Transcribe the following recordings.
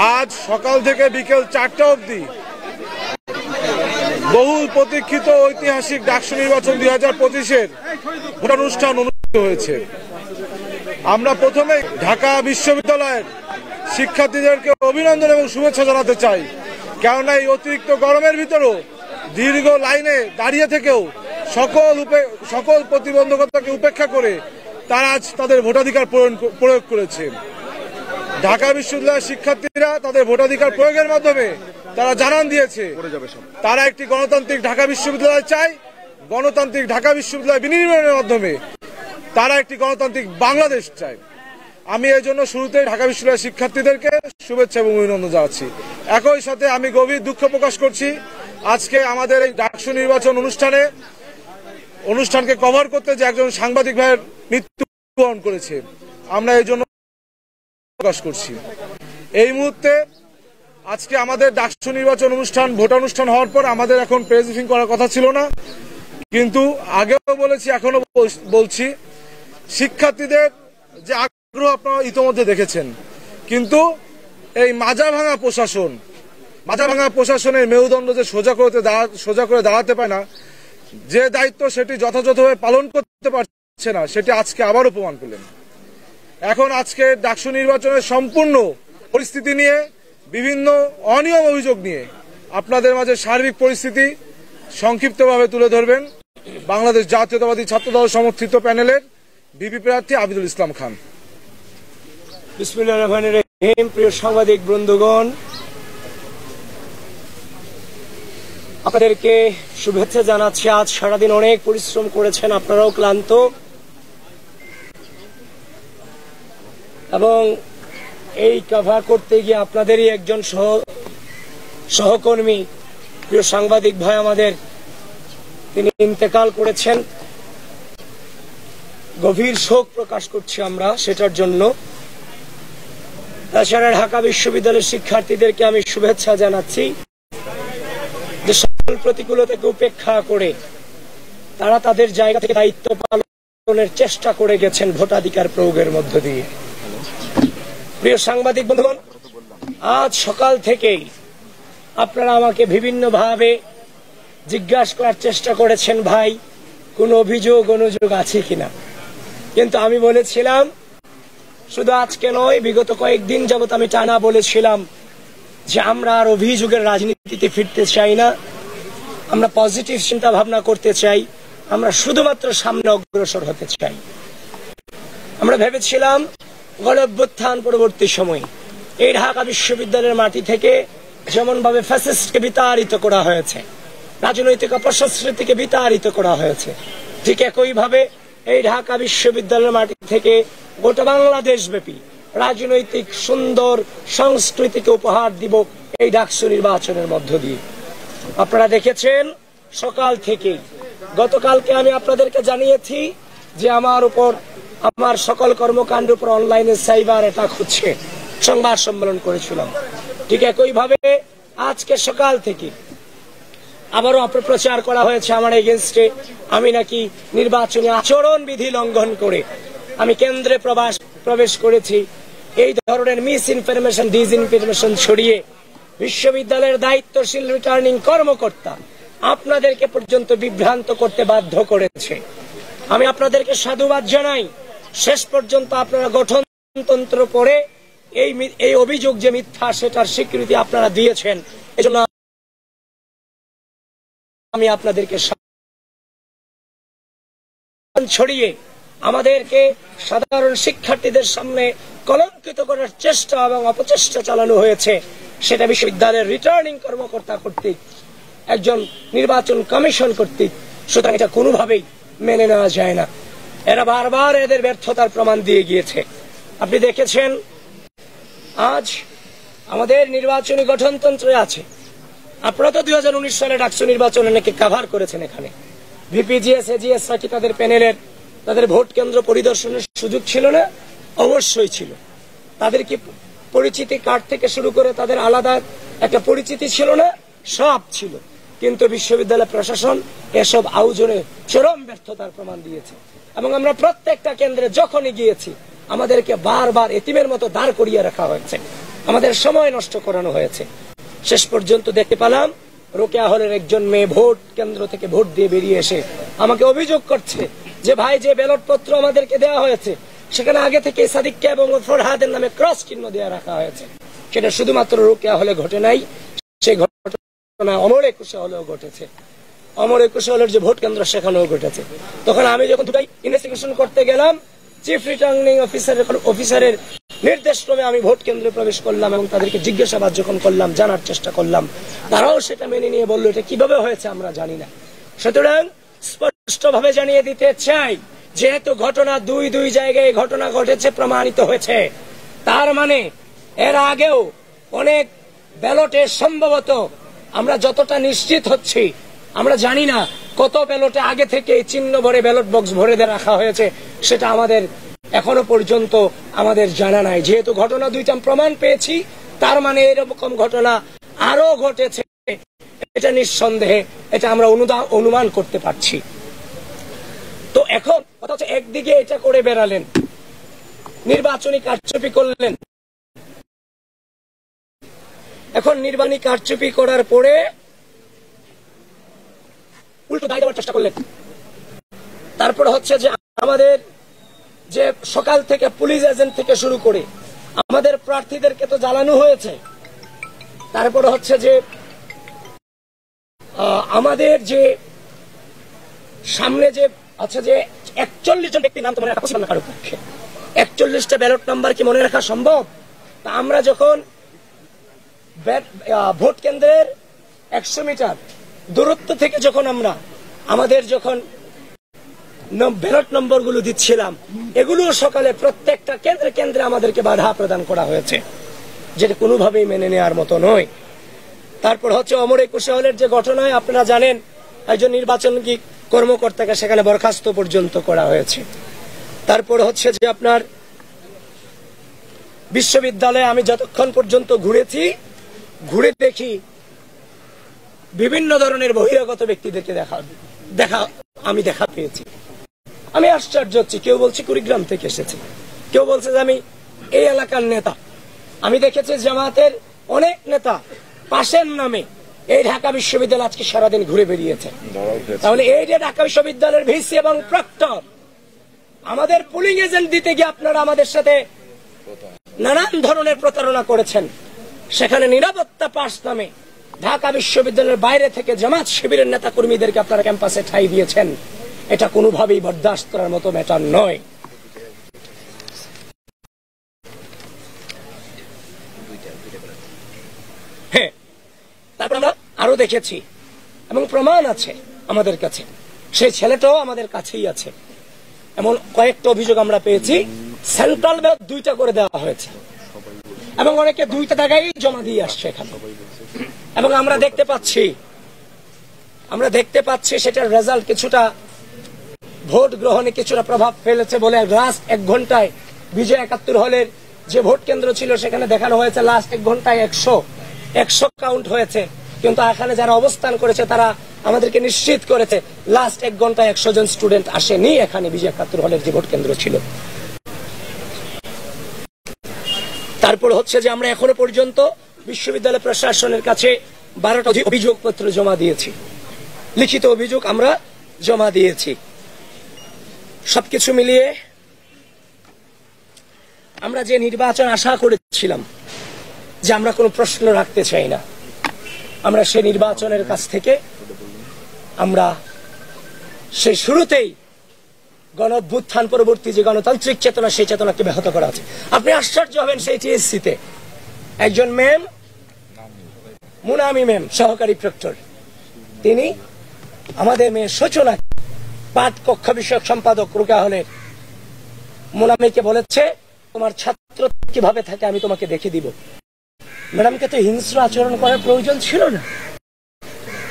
আজ সকাল থেকে বিকেল 4টা অবধি বহুল প্রতীক্ষিত ঐতিহাসিক ডাকসু নির্বাচন 2025-এর ভোটানুষ্ঠান অনুষ্ঠিত হয়েছে। আমরা প্রথমে ঢাকা বিশ্ববিদ্যালয়ের শিক্ষার্থীদেরকে অভিনন্দন এবং শুভেচ্ছা জানাতে চাই, কেননা এই অতিরিক্ত গরমের ভিতরেও দীর্ঘ লাইনে দাঁড়িয়ে থেকেও সকল প্রতিবন্ধকতাকে উপেক্ষা করে তারা আজ তাদের ভোটাধিকার প্রয়োগ করেছে। ঢাকা বিশ্ববিদ্যালয়ের শিক্ষার্থীরা তাদের ভোটাধিকার প্রয়োগের মাধ্যমে তারা জানান দিয়েছে তারা একটি গণতান্ত্রিক ঢাকা বিশ্ববিদ্যালয় চায়। গণতান্ত্রিক ঢাকা বিশ্ববিদ্যালয় বিনির্মাণের মাধ্যমে তারা একটি গণতান্ত্রিক বাংলাদেশ চায়। আমি এই জন্য শুরুতে ঢাকা বিশ্ববিদ্যালয়ের শিক্ষার্থীদেরকে শুভেচ্ছা এবং অভিনন্দন জানাচ্ছি। একই সাথে আমি গভীর দুঃখ প্রকাশ করছি আজকে আমাদের এই ডাকসু নির্বাচন অনুষ্ঠানকে কভার করতে যে একজন সাংবাদিক ভাইয়ের মৃত্যুবরণ করেছে, আমরা এই জন্য প্রকাশ করছি। এই মুহূর্তে আজকে আমাদের ডাকসু নির্বাচন ভোটানুষ্ঠান হওয়ার পর আমাদের এখন প্রেস ব্রিফিং করার কথা ছিল না, কিন্তু আগেও বলেছি এখনো বলছি, শিক্ষার্থীদের যে আগ্রহ আপনারা ইতোমধ্যে দেখেছেন, কিন্তু এই মাজা ভাঙা প্রশাসনের মেরুদণ্ড যে সোজা করে দাঁড়াতে পারে না, যে দায়িত্ব সেটি যথাযথভাবে পালন করতে পারছে না, সেটি আজকে আবারও প্রমাণ করলেন। এখন আজকে ডাকসু নির্বাচনের সম্পূর্ণ পরিস্থিতি নিয়ে, বিভিন্ন অনিয়ম অভিযোগ নিয়ে আপনাদের মাঝে সার্বিক পরিস্থিতি সংক্ষিপ্তভাবে তুলে ধরবেন বাংলাদেশ জাতীয়তাবাদী ছাত্রদল সমর্থিত প্যানেলের ভিপি প্রার্থী আবিদুল ইসলাম খান। বিসমিল্লাহির রহমানির রহিম। প্রিয় সাংবাদিক বন্ধুগণ, আপনাদেরকে শুভেচ্ছা জানাচ্ছি। আজ সারাদিন অনেক পরিশ্রম করেছেন, আপনারাও ক্লান্ত, এবং এই কভার করতে গিয়ে আপনাদেরই একজন সহকর্মী প্রিয় সাংবাদিক ভাই আমাদের তিনি ইন্তেকাল করেছেন। গভীর শোক প্রকাশ করছি আমরা সেটার জন্য। তাছাড়া ঢাকা বিশ্ববিদ্যালয়ের শিক্ষার্থীদেরকে আমি শুভেচ্ছা জানাচ্ছি যে সকল প্রতিকূলতাকে উপেক্ষা করে তারা তাদের জায়গা থেকে দায়িত্ব পালনের চেষ্টা করে গেছেন ভোটাধিকার প্রয়োগের মধ্য দিয়ে। প্রিয় সাংবাদিক বন্ধুগণ, আজ সকাল থেকেই আপনারা আমাকে বিভিন্নভাবে জিজ্ঞাসা করার চেষ্টা করেছেন, ভাই কোন অভিযোগ অনুযোগ আছে কিনা, কিন্তু আমি বলেছিলাম, শুধু আজকে নয়, বিগত কয়েকদিন যাবত আমি টানা বলেছিলাম যে আমরা আর অভিযোগের রাজনীতিতে ফিরতে চাই না, আমরা পজিটিভ চিন্তা ভাবনা করতে চাই, আমরা শুধুমাত্র সামনে অগ্রসর হতে চাই। আমরা ভেবেছিলাম গণঅভ্যুত্থান পরবর্তী সময় এই ঢাকা বিশ্ববিদ্যালয়ের মাটি থেকে যেমন ভাবে ফ্যাসিস্টকে বিতাড়িত করা হয়েছে, রাজনৈতিক অপসংস্কৃতিকে বিতাড়িত করা হয়েছে, ঠিক একইভাবে এই ঢাকা বিশ্ববিদ্যালয়ের মাটি থেকে গোটা বাংলাদেশ ব্যাপী রাজনৈতিক সুন্দর সংস্কৃতিকে উপহার দিব এই ডাকসু নির্বাচনের মধ্য দিয়ে। আপনারা দেখেছেন সকাল থেকে, গতকালকে আমি আপনাদেরকে জানিয়েছি যে আমার উপর, আমার সকল কর্মকাণ্ডের উপর অনলাইনে সাইবার অ্যাটাক হচ্ছে, সংবাদ সম্মেলন করেছিলাম। ঠিক একইভাবে আজকে সকাল থেকে আবারও অপপ্রচার করা হয়েছে আমার এগেনস্টে, আমি নাকি নির্বাচনী আচরণ বিধি লঙ্ঘন করে আমি কেন্দ্রে প্রবেশ করেছি। এই ধরনের মিস ইনফরমেশন, ডিসইনফরমেশন ছড়িয়ে বিশ্ববিদ্যালয়ের দায়িত্বশীল রিটার্নিং কর্মকর্তা আপনাদেরকে পর্যন্ত বিভ্রান্ত করতে বাধ্য করেছে। আমি আপনাদেরকে সাধুবাদ জানাই, শেষ পর্যন্ত আপনারা গঠনতন্ত্র পড়ে এই অভিযোগ যে মিথ্যা সেটার স্বীকৃতি আপনারা দিয়েছেন। এজন্য আমি আপনাদেরকে ছড়িয়ে আমাদেরকে সাধারণ শিক্ষার্থীদের সামনে কলঙ্কিত করার চেষ্টা এবং অপচেষ্টা চালানো হয়েছে, সেটা বিশ্ববিদ্যালয়ের রিটার্নিং কর্মকর্তা কর্তৃক, একজন নির্বাচন কমিশন কর্তৃক। সুতরাং এটা কোনোভাবেই মেনে নেওয়া যায় না। এরা বারবার এদের ব্যর্থতার প্রমাণ দিয়ে গিয়েছে। আপনি দেখেছেন আজ আমাদের নির্বাচনী গঠনতন্ত্রে আছে, আপনারা তো 2019 সালে ডাকসু নির্বাচন নাকি কভার করেছেন। এখানে ভিপিজিএস, এজিএস নাকি তাদের প্যানেলের তাদের ভোট কেন্দ্র পরিদর্শনের সুযোগ ছিল না? অবশ্যই ছিল। তাদের কি পরিচিতি কার্ড থেকে শুরু করে তাদের আলাদা একটা পরিচিতি ছিল না? সব ছিল। কিন্তু বিশ্ববিদ্যালয় প্রশাসন এসব আয়োজনে চরম ব্যর্থতার প্রমাণ দিয়েছে, এবং আমরা প্রত্যেকটা কেন্দ্রে যখনই গিয়েছি আমাদেরকে বারবার এতিমের মতো দাঁড় করিয়ে রাখা হয়েছে। আমাদের সময় নষ্ট করানো হয়েছে। শেষ পর্যন্ত দেখতে পেলাম রোকেয়া হলের একজন মেয়ে ভোট কেন্দ্র থেকে ভোট দিয়ে বেরিয়ে এসে আমাকে অভিযোগ করছে যে ভাই, যে ব্যালট পত্র আমাদেরকে দেওয়া হয়েছে সেখানে আগে থেকে সাদিককে এবং ফরহাদের নামে ক্রস চিহ্ন দেওয়া রাখা হয়েছে। সেটা শুধুমাত্র রোকেয়া হলে ঘটে নাই, সেই ঘটনা অমর একুশে হলেও ঘটেছে। অমর একুশে হলের যে ভোট কেন্দ্র সেখানেও ঘটেছে। তখন আমি যখন দুটাই ইনভেস্টিগেশন করতে গেলাম, চিফ রিটার্নিং অফিসারের নির্দেশ ক্রমে আমি ভোট কেন্দ্রে প্রবেশ করলাম এবং তাদেরকে জিজ্ঞাসাবাদ যখন করলাম, জানার চেষ্টা করলাম, তারাও সেটা মেনে নিয়ে বললো এটা কিভাবে হয়েছে আমরা জানি না। সুতরাং স্পষ্টভাবে জানিয়ে দিতে চাই, যেহেতু ঘটনা দুই জায়গায় ঘটনা ঘটেছে, প্রমাণিত হয়েছে, তার মানে এর আগেও অনেক ব্যালটে সম্ভবত আমরা যতটা নিশ্চিত হচ্ছি, আমরা জানি না কত ব্যালটে আগে থেকে চিহ্ন ভরে ব্যালট বক্স ভরে দিয়ে রাখা হয়েছে, সেটা আমাদের এখনো পর্যন্ত আমাদের জানা নাই। যেহেতু ঘটনা দুইটা প্রমাণ পেয়েছি, তার মানে এরকম ঘটনা আরো ঘটেছে, এটা নিঃসন্দেহে এটা আমরা অনুমান করতে পারছি। তো এখন কথা হচ্ছে, একদিকে এটা করে বেড়ালেন, নির্বাচনী কারচুপি করলেন, এখন নির্বাচনী কারচুপি করার পরে উল্টো দায় দেওয়ার চেষ্টা করলেন। তারপরে হচ্ছে যে আমাদের যে সকাল থেকে পুলিশ এজেন্ট থেকে শুরু করে আমাদের প্রার্থীদেরকে তো জ্বালানো হয়েছে। তারপরে হচ্ছে যে আমাদের যে সামনে যে আচ্ছা যে 41 জন ব্যক্তির নাম তো মনে রাখা না কারো পক্ষে, 41টা ব্যালট নাম্বার কি মনে রাখা সম্ভব? তা আমরা যখন ভোট কেন্দ্রের 100 মিটার দূরত্ব থেকে যখন আমরা আমাদের যখন ব্যালট নম্বর গুলো দিচ্ছিলাম, এগুলো সকালে প্রত্যেকটা কেন্দ্রে কেন্দ্রে আমাদেরকে বাধা প্রদান করা হয়েছে, যেটা কোনোভাবেই মেনে নেওয়ার মতো নয়। তারপর হচ্ছে অমর একুশে হলের যে ঘটনায় আপনারা জানেন, একজন নির্বাচন কর্মকর্তাকে সেখানে বরখাস্ত পর্যন্ত করা হয়েছে। তারপর হচ্ছে যে আপনার বিশ্ববিদ্যালয়ে আমি যতক্ষণ পর্যন্ত ঘুরে দেখি বিভিন্ন ধরনের বহিরাগত ব্যক্তিদেরকে আমি দেখা পেয়েছি। আমি আশ্চর্য হচ্ছি, কেউ বলছে কুড়িগ্রাম থেকে এসেছে, কেউ বলছে যে আমি এই এলাকার নেতা। আমি দেখেছি জামায়াতের অনেক নেতা পাশের নামে এই ঢাকা বিশ্ববিদ্যালয় আজকে সারাদিন ঘুরে বেরিয়েছে। তাহলে এই যে ঢাকা বিশ্ববিদ্যালয়ের ভিসি এবং প্রক্টর আমাদের পুলিং এজেন্ট দিতে গিয়ে আপনারা আমাদের সাথে নানান ধরনের প্রতারণা করেছেন। সেখানে নিরাপত্তা পাস নামে ঢাকা বিশ্ববিদ্যালয়ের বাইরে থেকে জামাত শিবিরের নেতা কর্মীদেরকে আপনারা ক্যাম্পাসে ঠাঁই দিয়েছেন। এটা কোনোভাবেই বরদাস্ত করার মতো ম্যাটার নয়। হ্যাঁ, তারপর আমরা আরো দেখেছি এবং প্রমাণ আছে আমাদের কাছে, সেই ছেলেটাও আমাদের কাছেই আছে। এমন কয়েকটা অভিযোগ আমরা পেয়েছি, সেন্ট্রাল ব্যালট 2টা করে দেওয়া হয়েছে এবং অনেকে 2টা জায়গায় জমা দিয়ে আসছে এখানে। এবং আমরা দেখতে পাচ্ছি সেটার রেজাল্ট কিছুটা ভোট গ্রহণে কিছুটা প্রভাব ফেলেছে বলে লাস্ট 1 ঘন্টায় বিজয় 71 হলের যে ভোট কেন্দ্র ছিল সেখানে দেখানো হয়েছে লাস্ট 1 ঘন্টায় 100 কাউন্ট হয়েছে, কিন্তু এখানে যারা অবস্থান করেছে তারা আমাদেরকে নিশ্চিত করেছে লাস্ট 1 ঘন্টায় 100 জন স্টুডেন্ট আসেনি এখানে বিজয় 71 হলের যে ভোট কেন্দ্র ছিল। তারপর হচ্ছে যে আমরা এখনো পর্যন্ত বিশ্ববিদ্যালয় প্রশাসনের কাছে 12টা অভিযোগপত্র জমা দিয়েছি, লিখিত অভিযোগ আমরা জমা দিয়েছি। সবকিছু মিলিয়ে আমরা যে নির্বাচন আশা করেছিলাম যে আমরা কোনো প্রশ্ন রাখতে চাই না, আমরা সেই নির্বাচনের কাছ থেকে আমরা সেই শুরুতেই গণ অভ্যুত্থান পরবর্তী যে গণতান্ত্রিক চেতনা, সেই চেতনাকে ব্যাহত করা আছে। আপনি আশ্চর্য হবেন, সেই টিএসসিতে একজন ম্যাম, মুনামি ম্যাম, সহকারী প্রক্টর, তিনি আমাদের মেয়ে সূচনা পাঠ কক্ষ বিষয়ক সম্পাদক রোকেয়া হলের মুনামিকে বলেছে, তোমার ছাত্র কিভাবে থাকে আমি তোমাকে দেখে দিব। ম্যাডামকে তো হিংস্র আচরণ করার প্রয়োজন ছিল না,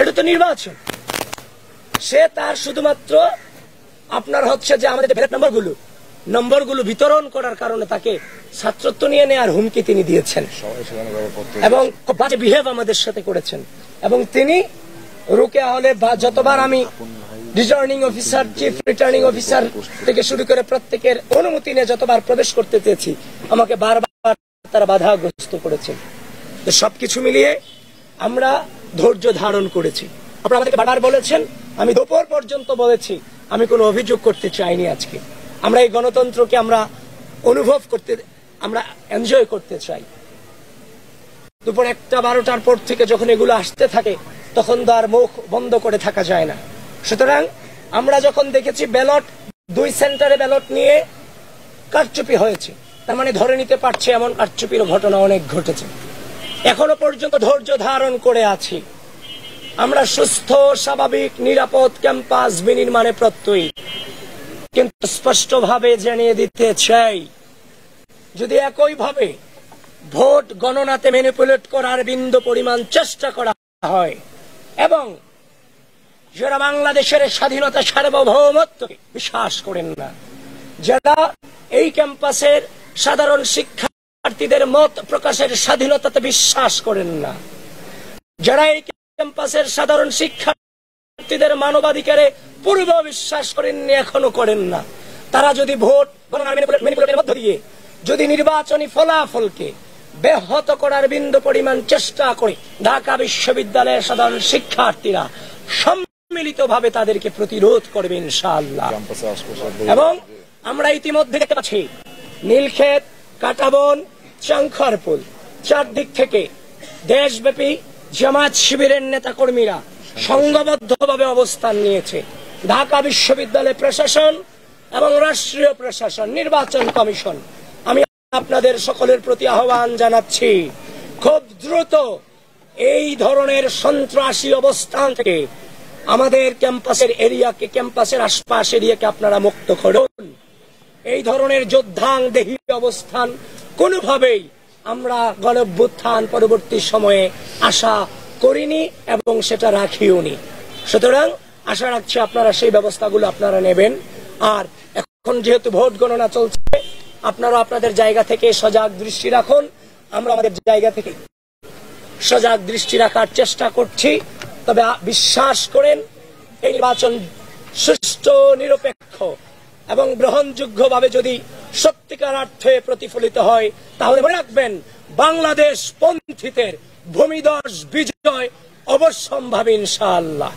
এটা তো নির্বাচন। সে তার শুধুমাত্র আপনার হচ্ছে যে আমাদের ব্যালট নম্বরগুলো বিতরণ করার কারণে তাকে ছাত্রত্ব নিয়ে নেওয়ার হুমকি তিনি দিয়েছেন এবং বাজে বিহেভ আমাদের সাথে করেছেন। এবং তিনি রোকেয়া হলে যতবার আমি returning officer, chief returning officer থেকে শুরু করে প্রত্যেকের অনুমতি নিয়ে যতবার প্রবেশ করতে চেয়েছি, আমাকে বারবার তারা বাধাগ্রস্ত করেছেন। তো সবকিছু মিলিয়ে আমরা ধৈর্য ধারণ করেছি। আপনারা আমাদেরকে বারবার বলেছেন, আমি দুপুর পর্যন্ত বলেছি আমি কোনো অভিযোগ করতে চাইনি। আজকে আমরা এই গণতন্ত্রকে আমরা অনুভব করতে, আমরা এনজয় করতে চাই। দুপুর 1-12টার পর থেকে যখন এগুলো আসতে থাকে তখন তো আর মুখ বন্ধ করে থাকা যায় না। সুতরাং আমরা যখন দেখেছি ব্যালট 2 সেন্টারে ব্যালট নিয়ে কারচুপি হয়েছে, তার মানে ধরে নিতে পারছে এমন কারচুপির ঘটনা অনেক ঘটেছে। এখনো পর্যন্ত ধৈর্য ধারণ করে আছি। আমরা সুস্থ, স্বাভাবিক, নিরাপদ ক্যাম্পাস বিনির্মাণে প্রত্যয়ী। কিন্তু স্পষ্টভাবে জানিয়ে দিতে চাই, যদি একইভাবে ভোট গণনাতে ম্যানিপুলেট করার বিন্দু পরিমাণ চেষ্টা করা হয় এবং যারা বাংলাদেশের স্বাধীনতা সার্বভৌমত্বকে বিশ্বাস করেন না, যারা এই ক্যাম্পাসের সাধারণ শিক্ষার্থীদের মত প্রকাশের স্বাধীনতাতে বিশ্বাস করেন না, যারা এই ক্যাম্পাসের সাধারণ শিক্ষার্থীদের মানবাধিকারে পূর্ব বিশ্বাস করেননি, এখনো করেন না, তারা যদি ভোট গণনার ম্যানিপুলেটের মধ্য দিয়ে যদি নির্বাচনী ফলাফলকে ব্যাহত করার বিন্দু পরিমাণ চেষ্টা করে, ঢাকা বিশ্ববিদ্যালয়ের সাধারণ শিক্ষার্থীরা সম্মিলিতভাবে তাদেরকে প্রতিরোধ করবে ইনশাআল্লাহ। এবং আমরা ইতিমধ্যে দেখতে পাচ্ছি নীলক্ষেত, কাঁটাবন, চাংখারপুল, চারদিক থেকে দেশব্যাপী জামায়াত শিবিরের নেতাকর্মীরা সংঘবদ্ধভাবে অবস্থান নিয়েছে। ঢাকা বিশ্ববিদ্যালয় প্রশাসন এবং রাষ্ট্রীয় প্রশাসন, নির্বাচন কমিশন, আমি আপনাদের সকলের প্রতি আহ্বান জানাচ্ছি, খুব দ্রুত এই ধরনের সন্ত্রাসী অবস্থান থেকে আমাদের ক্যাম্পাসের এরিয়াকে, ক্যাম্পাসের আশপাশ এরিয়াকে আপনারা মুক্ত করুন। এই ধরনের যোদ্ধাংদেহী অবস্থান কোনোভাবেই আমরা গণঅভ্যুত্থান পরবর্তী সময়ে আশা করিনি এবং সেটা রাখিওনি। সুতরাং আশা রাখছি আপনারা সেই ব্যবস্থাগুলো আপনারা নেবেন। আর এখন যেহেতু ভোট গণনা চলছে, আপনারা আপনাদের জায়গা থেকে সজাগ দৃষ্টি রাখুন। আমরা আমাদের জায়গা থেকে সজাগ দৃষ্টি রাখার চেষ্টা করছি। তবে বিশ্বাস করেন, এই নির্বাচন সুষ্ঠু, নিরপেক্ষ এবং গ্রহণযোগ্যভাবে যদি সত্যিকার অর্থে প্রতিফলিত হয়, তাহলে মনে রাখবেন বাংলাদেশ পন্থীদের ভূমিধস বিজয় অবশ্যম্ভাবী ইনশাআল্লাহ।